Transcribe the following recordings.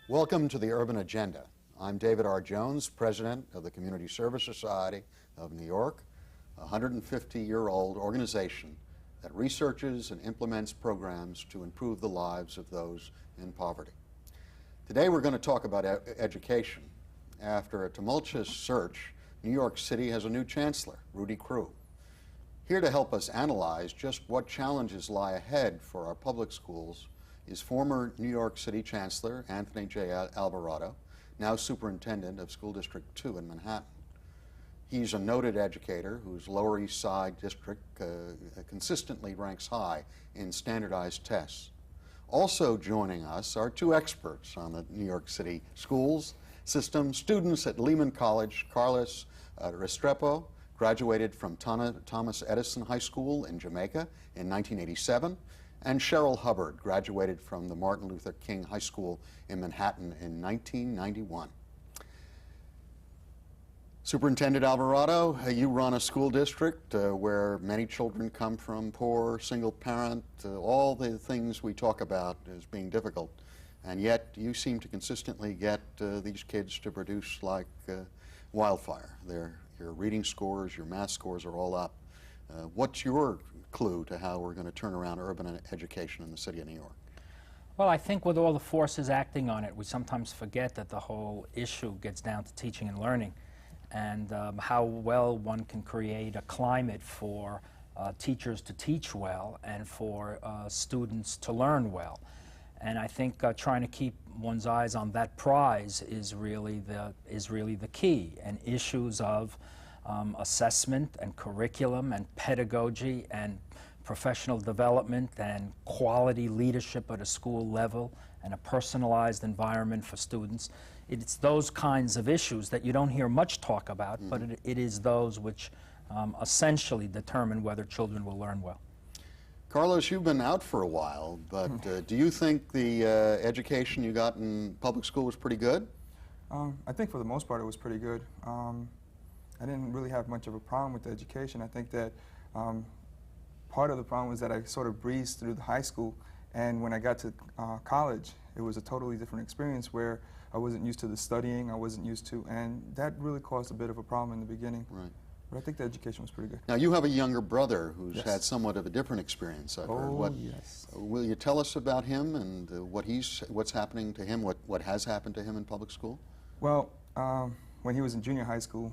Welcome to the Urban Agenda. I'm David R. Jones, President of the Community Service Society of New York, a 150-year-old organization that researches and implements programs to improve the lives of those in poverty. Today we're going to talk about education. After a tumultuous search, New York City has a new chancellor, Rudy Crew. Here to help us analyze just what challenges lie ahead for our public schools is former New York City Chancellor Anthony J. Alvarado, now Superintendent of School District 2 in Manhattan. He's a noted educator whose Lower East Side district consistently ranks high in standardized tests. Also joining us are two experts on the New York City schools system, students at Lehman College. Carlos Restrepo graduated from Thomas Edison High School in Jamaica in 1987, and Cheryl Hubbard graduated from the Martin Luther King High School in Manhattan in 1991. Superintendent Alvarado, you run a school district where many children come from, poor, single parent, all the things we talk about as being difficult, and yet you seem to consistently get these kids to produce like wildfire. Your reading scores, your math scores are all up. What's your clue to how we're going to turn around urban education in the city of New York? Well, I think with all the forces acting on it, we sometimes forget that the whole issue gets down to teaching and learning, and how well one can create a climate for teachers to teach well and for students to learn well. And I think trying to keep one's eyes on that prize is really the key, and issues of assessment and curriculum and pedagogy and professional development and quality leadership at a school level and a personalized environment for students. It's those kinds of issues that you don't hear much talk about, but it is those which essentially determine whether children will learn well. Carlos, you've been out for a while, but do you think the education you got in public school was pretty good? I think for the most part it was pretty good. I didn't really have much of a problem with the education. I think that part of the problem was that I sort of breezed through the high school, and when I got to college, it was a totally different experience where I wasn't used to the studying, I wasn't used to, and that really caused a bit of a problem in the beginning. Right. But I think the education was pretty good. Now, you have a younger brother who's Yes. had somewhat of a different experience, I've heard. Oh, yes. Will you tell us about him and what's happening to him, what has happened to him in public school? Well, when he was in junior high school,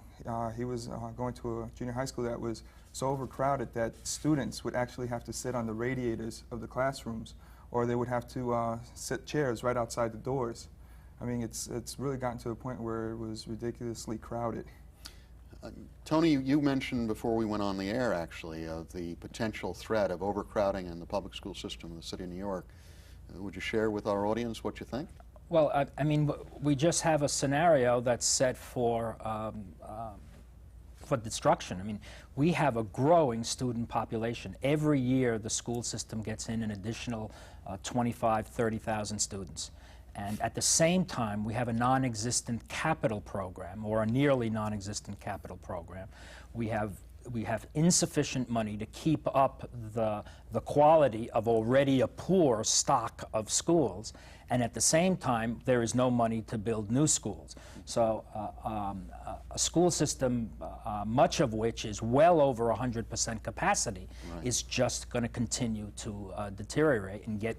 he was going to a junior high school that was so overcrowded that students would actually have to sit on the radiators of the classrooms, or they would have to sit chairs right outside the doors. I mean, it's really gotten to a point where it was ridiculously crowded. Tony, you mentioned before we went on the air, actually, of the potential threat of overcrowding in the public school system of the city of New York. Would you share with our audience what you think? Well, I mean, we just have a scenario that's set for destruction. I mean, we have a growing student population. Every year, the school system gets in an additional 25, 30,000 students. And at the same time, we have a non-existent capital program, or a nearly non-existent capital program. We have insufficient money to keep up the quality of already a poor stock of schools, and at the same time, there is no money to build new schools. So a school system, much of which is well over 100% capacity, Right. is just going to continue to deteriorate and get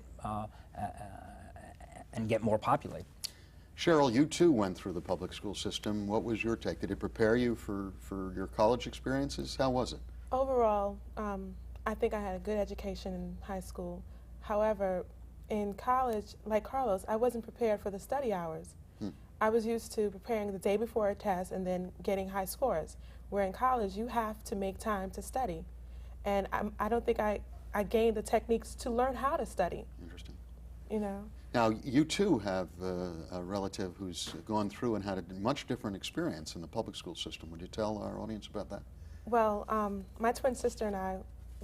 more populated. Cheryl, you too went through the public school system. What was your take? Did it prepare you for your college experiences? How was it? Overall, I think I had a good education in high school. However, in college, like Carlos, I wasn't prepared for the study hours. I was used to preparing the day before a test and then getting high scores, where in college you have to make time to study. And I don't think I gained the techniques to learn how to study. Interesting. You know? Now, you too have a relative who's gone through and had a much different experience in the public school system. Would you tell our audience about that? Well, my twin sister and I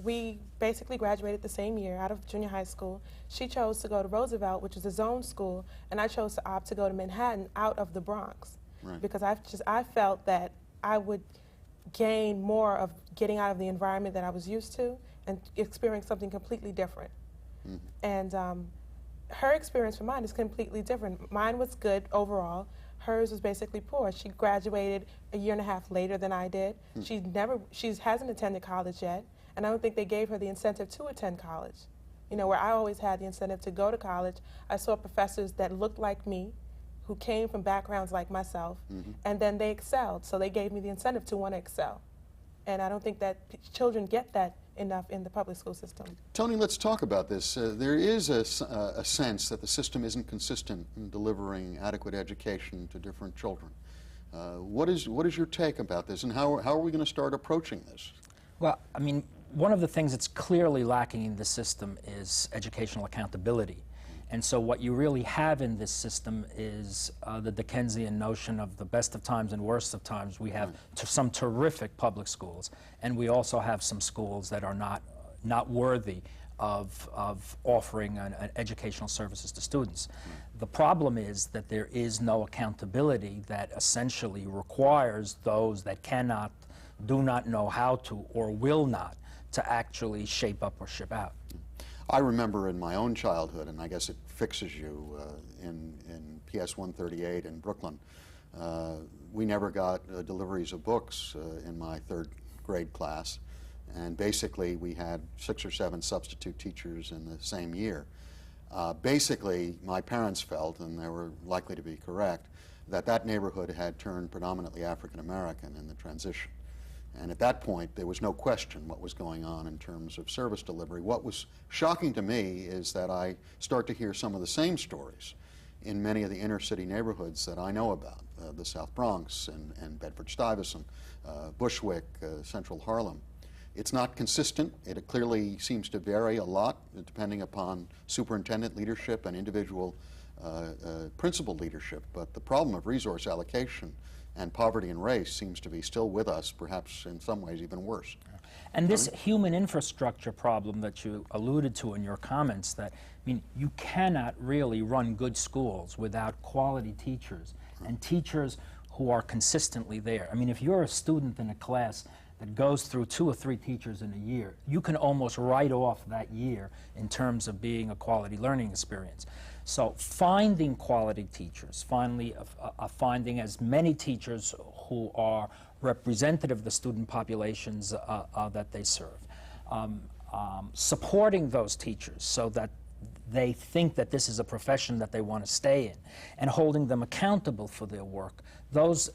we basically graduated the same year out of junior high school. She chose to go to Roosevelt, which is a zone school, and I chose to opt to go to Manhattan out of the Bronx. Right. Because I felt that I would gain more of getting out of the environment that I was used to and experience something completely different. Mm-hmm. And her experience from mine is completely different. Mine was good overall. Hers was basically poor. She graduated a year and a half later than I did. She hasn't attended college yet, and I don't think they gave her the incentive to attend college. You know, where I always had the incentive to go to college, I saw professors that looked like me, who came from backgrounds like myself, and then they excelled. So they gave me the incentive to want to excel. And I don't think that children get that enough in the public school system. Tony, let's talk about this. There is a sense that the system isn't consistent in delivering adequate education to different children. What is your take about this, and how are we going to start approaching this? Well, I mean, one of the things that's clearly lacking in the system is educational accountability. And so what you really have in this system is the Dickensian notion of the best of times and worst of times. We have some terrific public schools, and we also have some schools that are not worthy of offering an educational services to students. The problem is that there is no accountability that essentially requires those that cannot, do not know how to, or will not, to actually shape up or ship out. I remember in my own childhood, and I guess it fixes you, in PS 138 in Brooklyn, we never got deliveries of books in my third grade class, and basically we had 6 or 7 substitute teachers in the same year. Basically, my parents felt, and they were likely to be correct, that neighborhood had turned predominantly African American in the transition. And at that point, there was no question what was going on in terms of service delivery. What was shocking to me is that I start to hear some of the same stories in many of the inner city neighborhoods that I know about, the South Bronx and Bedford-Stuyvesant, Bushwick, Central Harlem. It's not consistent. It clearly seems to vary a lot depending upon superintendent leadership and individual principal leadership. But the problem of resource allocation and poverty and race seems to be still with us, perhaps in some ways even worse. And this human infrastructure problem that you alluded to in your comments, that, I mean, you cannot really run good schools without quality teachers and teachers who are consistently there. I mean, if you're a student in a class that goes through 2 or 3 teachers in a year, you can almost write off that year in terms of being a quality learning experience. So finding quality teachers, finding as many teachers who are representative of the student populations that they serve, supporting those teachers so that they think that this is a profession that they want to stay in, and holding them accountable for their work. Those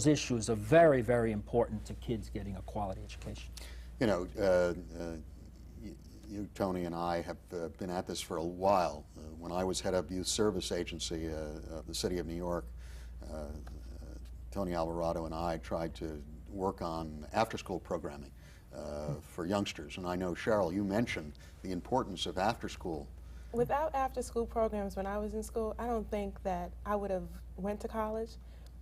issues are very, very important to kids getting a quality education. You know, you, Tony, and I have been at this for a while. When I was head of Youth Service Agency of the City of New York, Tony Alvarado and I tried to work on after-school programming for youngsters. And I know, Cheryl, you mentioned the importance of after-school. Without after-school programs when I was in school, I don't think that I would have went to college.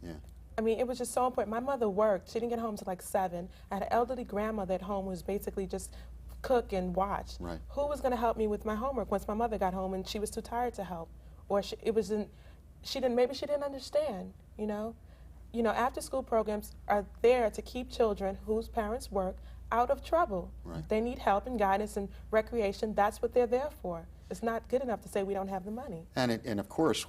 Yeah. I mean, it was just so important. My mother worked. She didn't get home till like 7. I had an elderly grandmother at home who was basically just cook and watch. Right. Who was going to help me with my homework once my mother got home and she was too tired to help, or maybe she didn't understand. You know, after-school programs are there to keep children whose parents work out of trouble. Right. They need help and guidance and recreation. That's what they're there for. It's not good enough to say we don't have the money. And of course,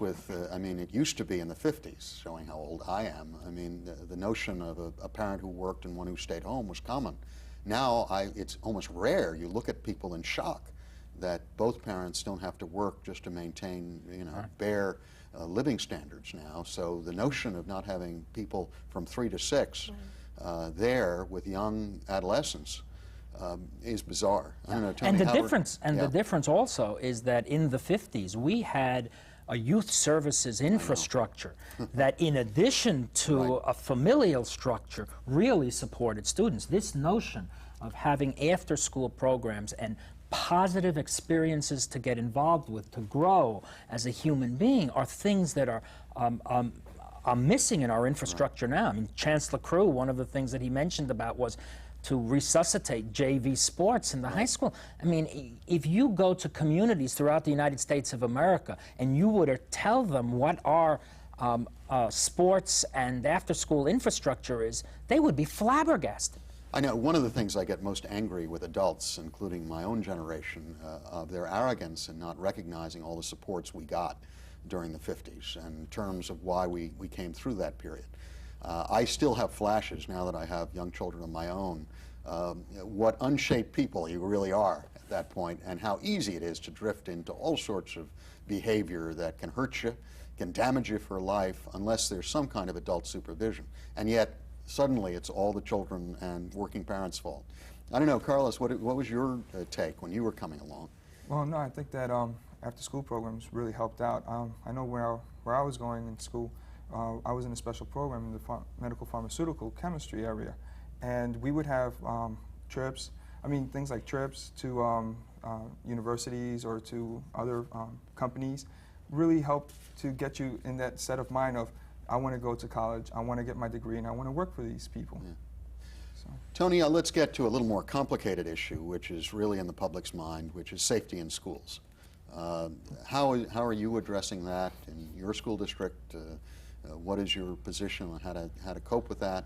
I mean, it used to be in the 50s, showing how old I am. I mean, the notion of a parent who worked and one who stayed home was common. Now, it's almost rare. You look at people in shock that both parents don't have to work just to maintain, bare living standards now. So the notion of not having people from 3 to 6 there with young adolescents is bizarre. I don't know, Tony, and the difference also is that in the 50s we had a youth services infrastructure that, in addition to a familial structure, really supported students. This notion of having after-school programs and positive experiences to get involved with, to grow as a human being, are things that are missing in our infrastructure now. I mean, Chancellor Crew, one of the things that he mentioned about was to resuscitate JV sports in the high school. I mean, if you go to communities throughout the United States of America and you were to tell them what our sports and after-school infrastructure is, they would be flabbergasted. I know one of the things I get most angry with adults, including my own generation, of their arrogance in not recognizing all the supports we got during the 50s and in terms of why we came through that period. I still have flashes now that I have young children of my own, what unshaped people you really are at that point and how easy it is to drift into all sorts of behavior that can hurt you, can damage you for life unless there's some kind of adult supervision. And yet, suddenly it's all the children and working parents' fault. I don't know, Carlos, what was your take when you were coming along? Well, no, I think that after-school programs really helped out. I know where I was going in school, I was in a special program in the medical pharmaceutical chemistry area, and we would have trips, things like trips to universities or to other companies really helped to get you in that set of mind of, I want to go to college, I want to get my degree, and I want to work for these people. Yeah. So. Tony, let's get to a little more complicated issue, which is really in the public's mind, which is safety in schools. How are you addressing that in your school district? What is your position on how to cope with that?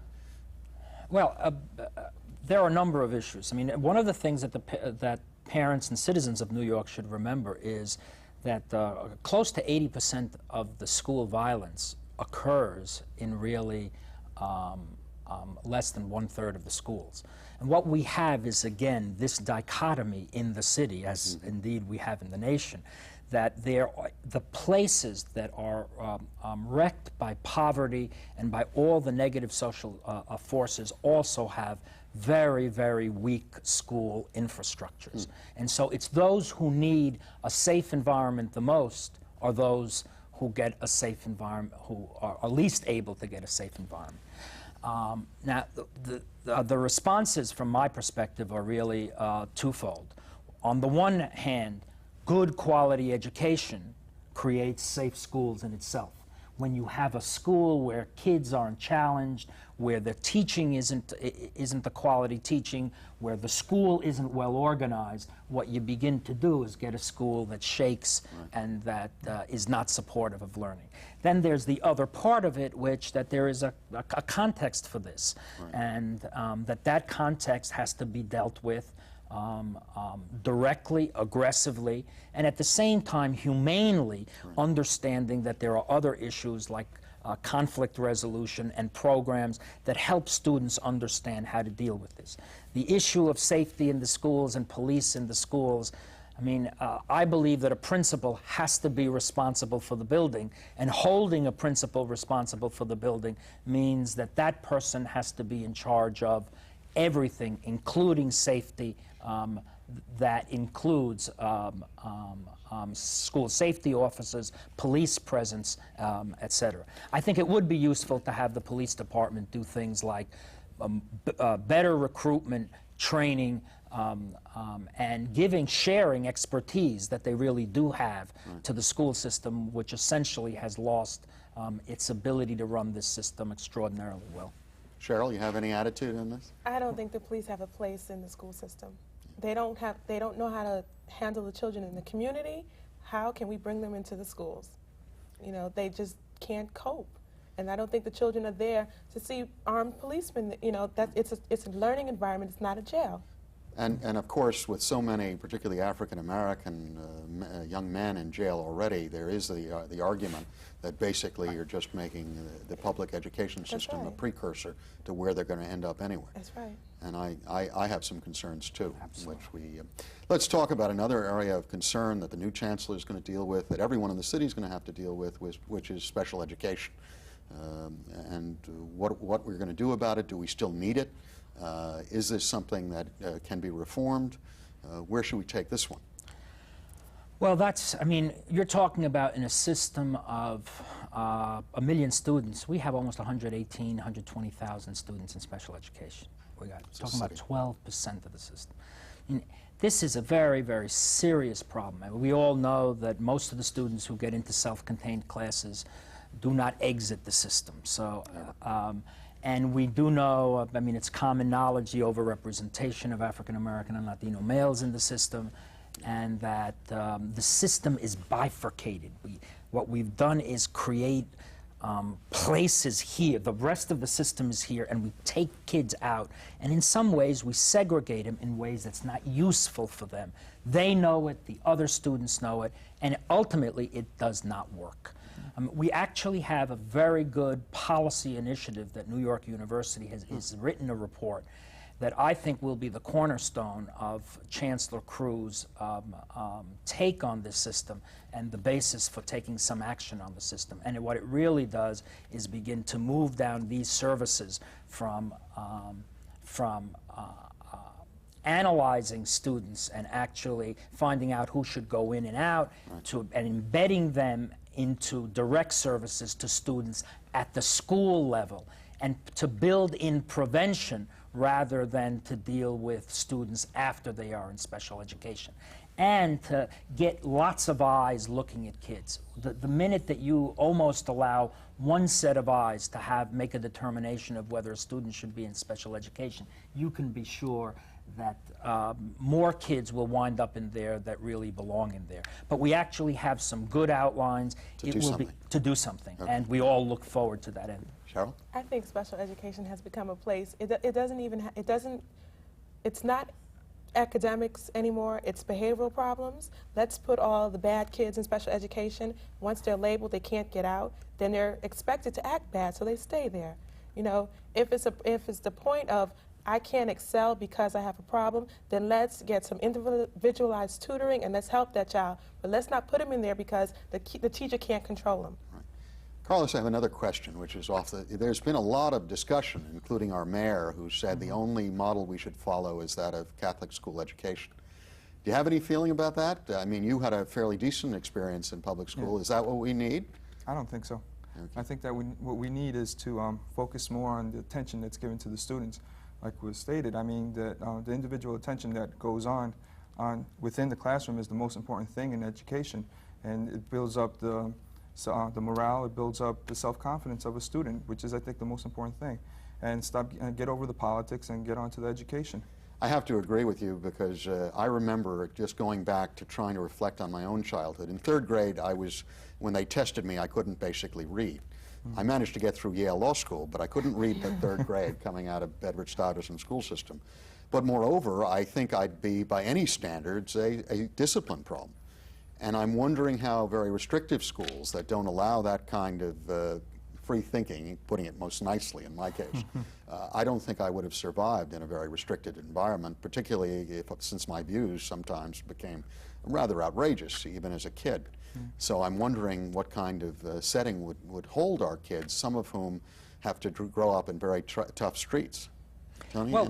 Well, there are a number of issues. I mean, one of the things that parents and citizens of New York should remember is that close to 80% of the school violence occurs in really less than 1/3 of the schools. And what we have is, again, this dichotomy in the city, as indeed we have in the nation, that the places that are wrecked by poverty and by all the negative social forces also have very, very weak school infrastructures. And so it's those who need a safe environment the most are those who get a safe environment, who are least able to get a safe environment. Now, the responses from my perspective are really twofold. On the one hand, good quality education creates safe schools in itself. When you have a school where kids aren't challenged, where the teaching isn't the quality teaching, where the school isn't well organized, what you begin to do is get a school that shakes and that is not supportive of learning. Then there's the other part of it, which that there is a context for this, and that context has to be dealt with directly, aggressively, and at the same time humanely, understanding that there are other issues like conflict resolution and programs that help students understand how to deal with this. The issue of safety in the schools and police in the schools, I believe that a principal has to be responsible for the building, and holding a principal responsible for the building means that that person has to be in charge of everything, including safety. That includes school safety officers, police presence, etc. I think it would be useful to have the police department do things like better recruitment, training, and sharing expertise that they really do have to the school system, which essentially has lost its ability to run this system extraordinarily well. Cheryl, you have any attitude on this? I don't think the police have a place in the school system. They don't know how to handle the children in the community. How can we bring them into the schools? They just can't cope. And I don't think the children are there to see armed policemen. It's a learning environment. It's not a jail. And of course, with so many, particularly African-American young men in jail already, there is the argument that basically you're just making the public education system a precursor to where they're going to end up anyway. That's right. And I have some concerns too. Absolutely. Let's talk about another area of concern that the new chancellor is going to deal with, that everyone in the city is going to have to deal with, which is special education. And what we're going to do about it. Do we still need it? Is this something that can be reformed? Where should we take this one? Well, you're talking about in a system of 1 million students. We have almost 120,000 students in special education. We're talking about 12% of the system. This is a very, very serious problem. We all know that most of the students who get into self-contained classes do not exit the system. So, And we do know, I mean, it's common knowledge, the overrepresentation of African American and Latino males in the system, and that the system is bifurcated. What we've done is create places here. The rest of the system is here, and we take kids out. And in some ways, we segregate them in ways that's not useful for them. They know it, the other students know it, and ultimately, it does not work. We actually have a very good policy initiative that New York University has written a report that I think will be the cornerstone of Chancellor Crew's take on this system and the basis for taking some action on the system. And what it really does is begin to move down these services from analyzing students and actually finding out who should go in and out, and embedding them into direct services to students at the school level, and to build in prevention rather than to deal with students after they are in special education, and to get lots of eyes looking at kids. The minute that you almost allow one set of eyes to make a determination of whether a student should be in special education, you can be sure that more kids will wind up in there that really belong in there. But we actually have some good outlines. To do something, okay. And we all look forward to that end. Cheryl? I think special education has become a place, it's not academics anymore, it's behavioral problems. Let's put all the bad kids in special education. Once they're labeled, they can't get out, then they're expected to act bad, so they stay there. You know, if it's the point of I can't excel because I have a problem, then let's get some individualized tutoring and let's help that child. But let's not put him in there because the teacher can't control him. Right. Carlos, I have another question, which is there's been a lot of discussion, including our mayor, who said the only model we should follow is that of Catholic school education. Do you have any feeling about that? I mean, you had a fairly decent experience in public school. Yeah. Is that what we need? I don't think so. Okay. I think that what we need is to focus more on the attention that's given to the students. Like was stated, I mean, the individual attention that goes on within the classroom is the most important thing in education, and it builds up the morale, it builds up the self-confidence of a student, which is, I think, the most important thing. And get over the politics and get on to the education. I have to agree with you because I remember just going back to trying to reflect on my own childhood. In third grade, when they tested me, I couldn't basically read. I managed to get through Yale Law School, but I couldn't read in third grade coming out of Edward Stuyvesant school system. But moreover, I think I'd be, by any standards, a discipline problem. And I'm wondering how very restrictive schools that don't allow that kind of free thinking, putting it most nicely in my case, I don't think I would have survived in a very restricted environment, particularly since my views sometimes became rather outrageous, even as a kid. So I'm wondering what kind of setting would hold our kids, some of whom have to grow up in very tough streets. Tony, well,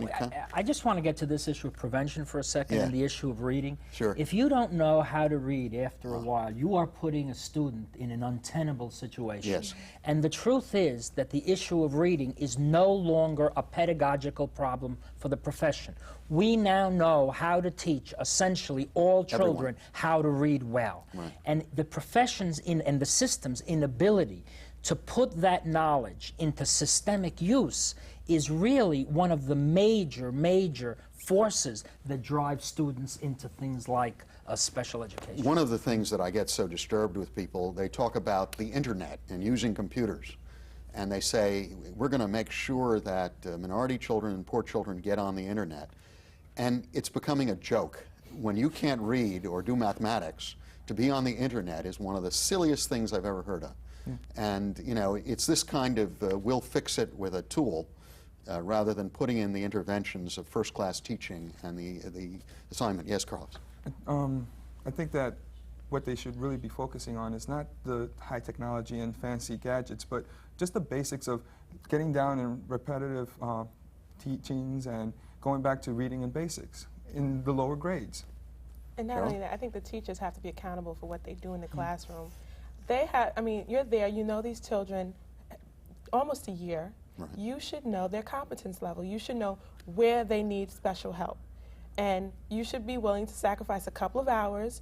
I just want to get to this issue of prevention for a second, and the issue of reading. Sure. If you don't know how to read after a while, you are putting a student in an untenable situation. Yes. And the truth is that the issue of reading is no longer a pedagogical problem for the profession. We now know how to teach essentially all children how to read well. Right. And the profession's and the system's inability to put that knowledge into systemic use is really one of the major forces that drive students into things like special education. One of the things that I get so disturbed with people, they talk about the internet and using computers. And they say, we're going to make sure that minority children and poor children get on the internet. And it's becoming a joke. When you can't read or do mathematics, to be on the internet is one of the silliest things I've ever heard of. And, you know, it's this kind of we'll fix it with a tool rather than putting in the interventions of first-class teaching and the assignment. Yes, Carlos? I think that what they should really be focusing on is not the high technology and fancy gadgets, but just the basics of getting down in repetitive teachings and going back to reading and basics in the lower grades. And not only that, I think the teachers have to be accountable for what they do in the classroom. They have, I mean, you're there, you know these children almost a year. Right. You should know their competence level. You should know where they need special help. And you should be willing to sacrifice a couple of hours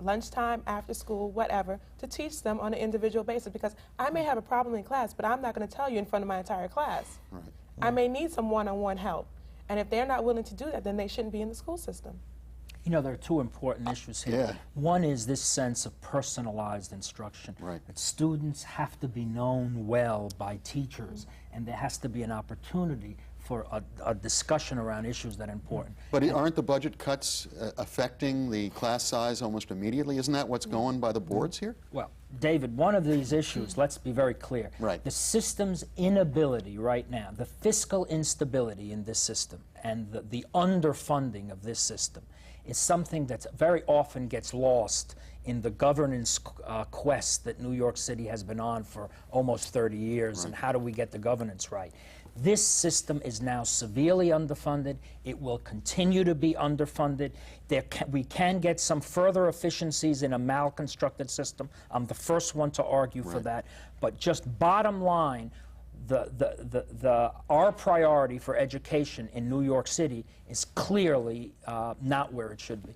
lunchtime, after school, whatever, to teach them on an individual basis, because I may have a problem in class, but I'm not going to tell you in front of my entire class. Right. I may need some one-on-one help, and if they're not willing to do that, then they shouldn't be in the school system. You know, there are two important issues here. Yeah. One is this sense of personalized instruction. Right. That students have to be known well by teachers, and there has to be an opportunity for a discussion around issues that are important. But aren't the budget cuts affecting the class size almost immediately? Isn't that what's going by the boards here? Well, David, one of these issues, let's be very clear. Right. The system's inability right now, the fiscal instability in this system and the underfunding of this system is something that very often gets lost in the governance quest that New York City has been on for almost 30 years, and how do we get the governance right? This system is now severely underfunded. It will continue to be underfunded. We can get some further efficiencies in a malconstructed system. I'm the first one to argue for that. But just bottom line, our priority for education in New York City is clearly not where it should be.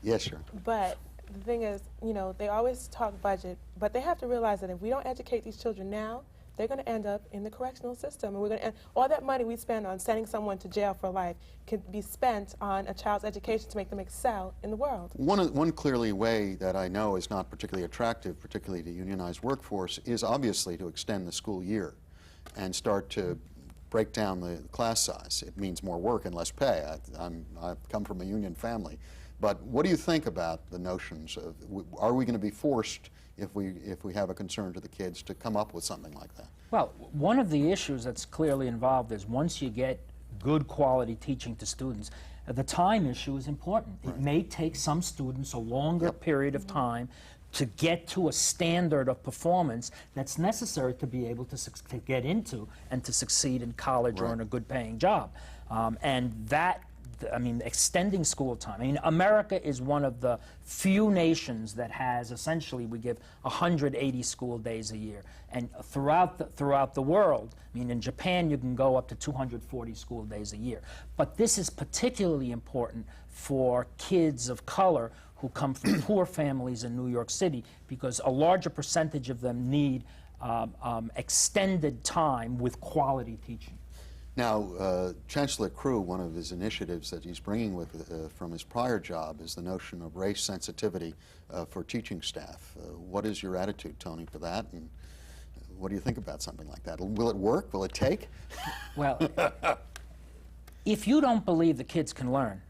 Yes, sir. But the thing is, you know, they always talk budget, but they have to realize that if we don't educate these children now, they're going to end up in the correctional system, and we're going to all that money we spend on sending someone to jail for life can be spent on a child's education to make them excel in the world. One clearly way that I know is not particularly attractive, particularly to unionized workforce, is obviously to extend the school year and start to break down the class size. It means more work and less pay. I've come from a union family. But what do you think about the notions of, are we going to be forced, if we have a concern to the kids, to come up with something like that? Well, one of the issues that's clearly involved is once you get good quality teaching to students, the time issue is important. It may take some students a longer period of time to get to a standard of performance that's necessary to be able to get into and to succeed in college or in a good paying job. And that, I mean, extending school time. I mean, America is one of the few nations that has, essentially, we give 180 school days a year. And throughout the world, I mean, in Japan, you can go up to 240 school days a year. But this is particularly important for kids of color who come from poor families in New York City, because a larger percentage of them need extended time with quality teaching. Now, Chancellor Crew, one of his initiatives that he's bringing with from his prior job is the notion of race sensitivity for teaching staff. What is your attitude, Tony, to that, and what do you think about something like that? Will it work? Will it take? Well, if you don't believe the kids can learn,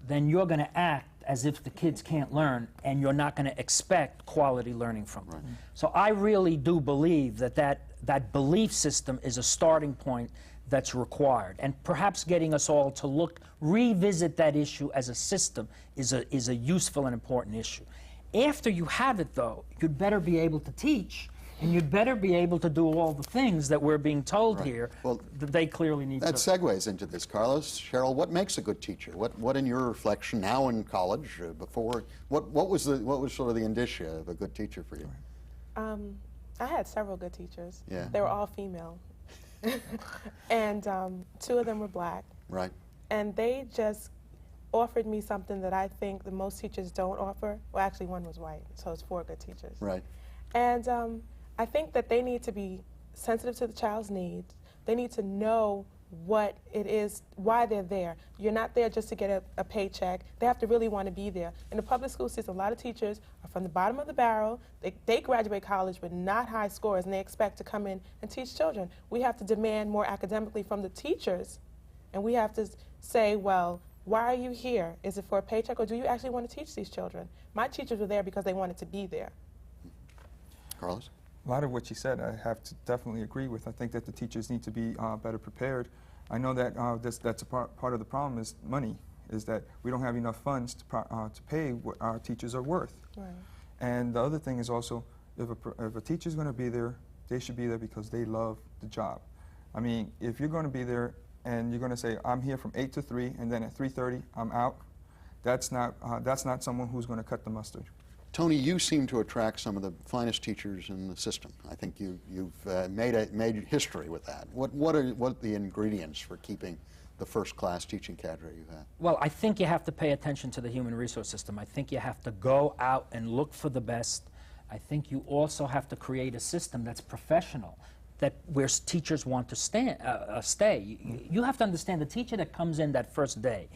then you're going to act as if the kids can't learn, and you're not going to expect quality learning from them. So I really do believe that belief system is a starting point that's required, and perhaps getting us all to revisit that issue as a system is a useful and important issue. After you have it, though, you'd better be able to teach, and you'd better be able to do all the things that we're being told here that they clearly need to. That segues into this, Carlos. Cheryl, what makes a good teacher? What in your reflection now in college, before, what was sort of the indicia of a good teacher for you? I had several good teachers. Yeah. They were all female. And two of them were black. Right. And they just offered me something that I think the most teachers don't offer. Well, actually, one was white, so it's 4 good teachers. Right. And I think that they need to be sensitive to the child's needs. They need to know what it is, why they're there. You're not there just to get a paycheck. They have to really want to be there. In the public school system, a lot of teachers are from the bottom of the barrel. They graduate college with not high scores, and they expect to come in and teach children. We have to demand more academically from the teachers, and we have to say, well, why are you here? Is it for a paycheck, or do you actually want to teach these children? My teachers were there because they wanted to be there. Carlos? A lot of what you said I have to definitely agree with. I think that the teachers need to be better prepared. I know that that's a part of the problem is money, is that we don't have enough funds to pay what our teachers are worth. Right. And the other thing is also, if a teacher's going to be there, they should be there because they love the job. I mean, if you're going to be there and you're going to say, I'm here from 8 to 3, and then at 3:30 I'm out, that's not someone who's going to cut the mustard. Tony, you seem to attract some of the finest teachers in the system. I think you've made history with that. What are the ingredients for keeping the first-class teaching cadre you have? Well, I think you have to pay attention to the human resource system. I think you have to go out and look for the best. I think you also have to create a system that's professional, where teachers want to stay. You have to understand the teacher that comes in that first day,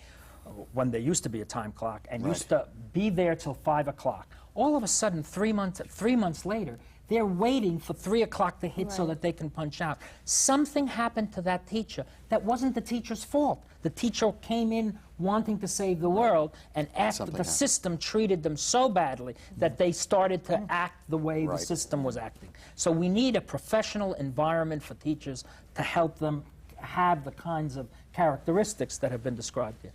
when there used to be a time clock, and used to be there till 5 o'clock. All of a sudden, 3 months later, they're waiting for 3 o'clock to hit so that they can punch out. Something happened to that teacher that wasn't the teacher's fault. The teacher came in wanting to save the world, and after the system treated them so badly that they started to act the way the system was acting. So we need a professional environment for teachers to help them have the kinds of characteristics that have been described here.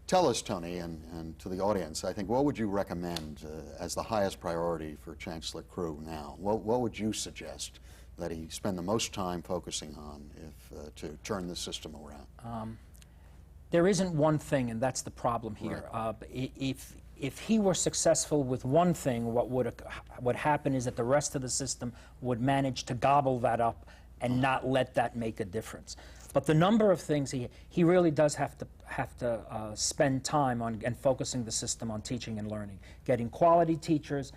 Tell us, Tony, and to the audience, I think, what would you recommend as the highest priority for Chancellor Crew now? What would you suggest that he spend the most time focusing on to turn the system around? There isn't one thing, and that's the problem here. If he were successful with one thing, what would happen is that the rest of the system would manage to gobble that up and not let that make a difference. But the number of things, he really does have to spend time on and focusing the system on teaching and learning, getting quality teachers,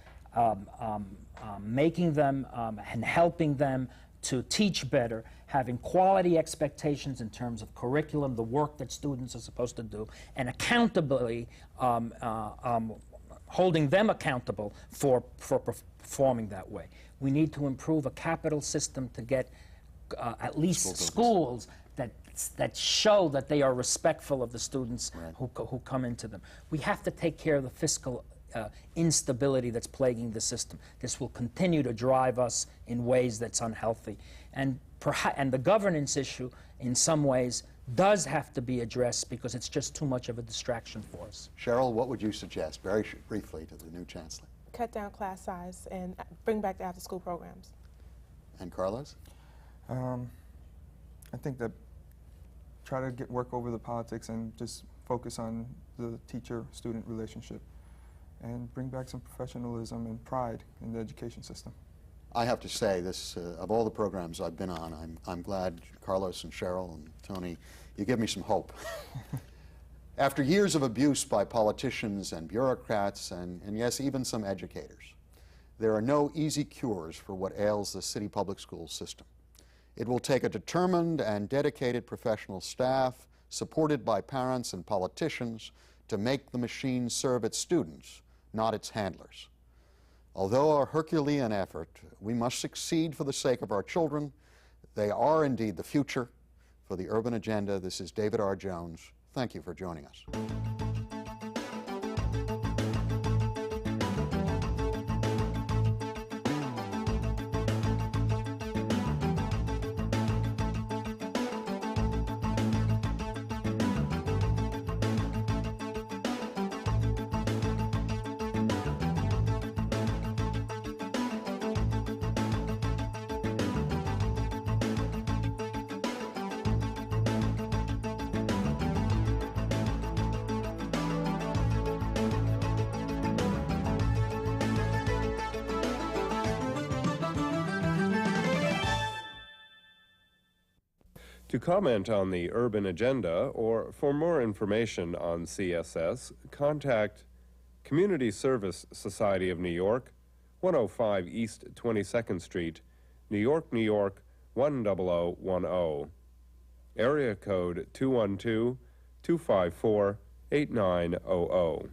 making them and helping them to teach better, having quality expectations in terms of curriculum, the work that students are supposed to do, and accountably holding them accountable for performing that way. We need to improve a capital system to get at least schools that show that they are respectful of the students who come into them. We have to take care of the fiscal instability that's plaguing the system. This will continue to drive us in ways that's unhealthy. And the governance issue, in some ways, does have to be addressed because it's just too much of a distraction for us. Cheryl, what would you suggest, very briefly, to the new chancellor? Cut down class size and bring back the after-school programs. And Carlos? I think that try to work over the politics and just focus on the teacher-student relationship and bring back some professionalism and pride in the education system. I have to say, this of all the programs I've been on, I'm glad Carlos and Cheryl and Tony, you give me some hope. After years of abuse by politicians and bureaucrats and yes, even some educators, there are no easy cures for what ails the city public school system. It will take a determined and dedicated professional staff, supported by parents and politicians, to make the machine serve its students, not its handlers. Although a Herculean effort, we must succeed for the sake of our children. They are indeed the future. For the Urban Agenda, this is David R. Jones. Thank you for joining us. To comment on the Urban Agenda or for more information on CSS, contact Community Service Society of New York, 105 East 22nd Street, New York, New York, 10010. Area code 212-254-8900.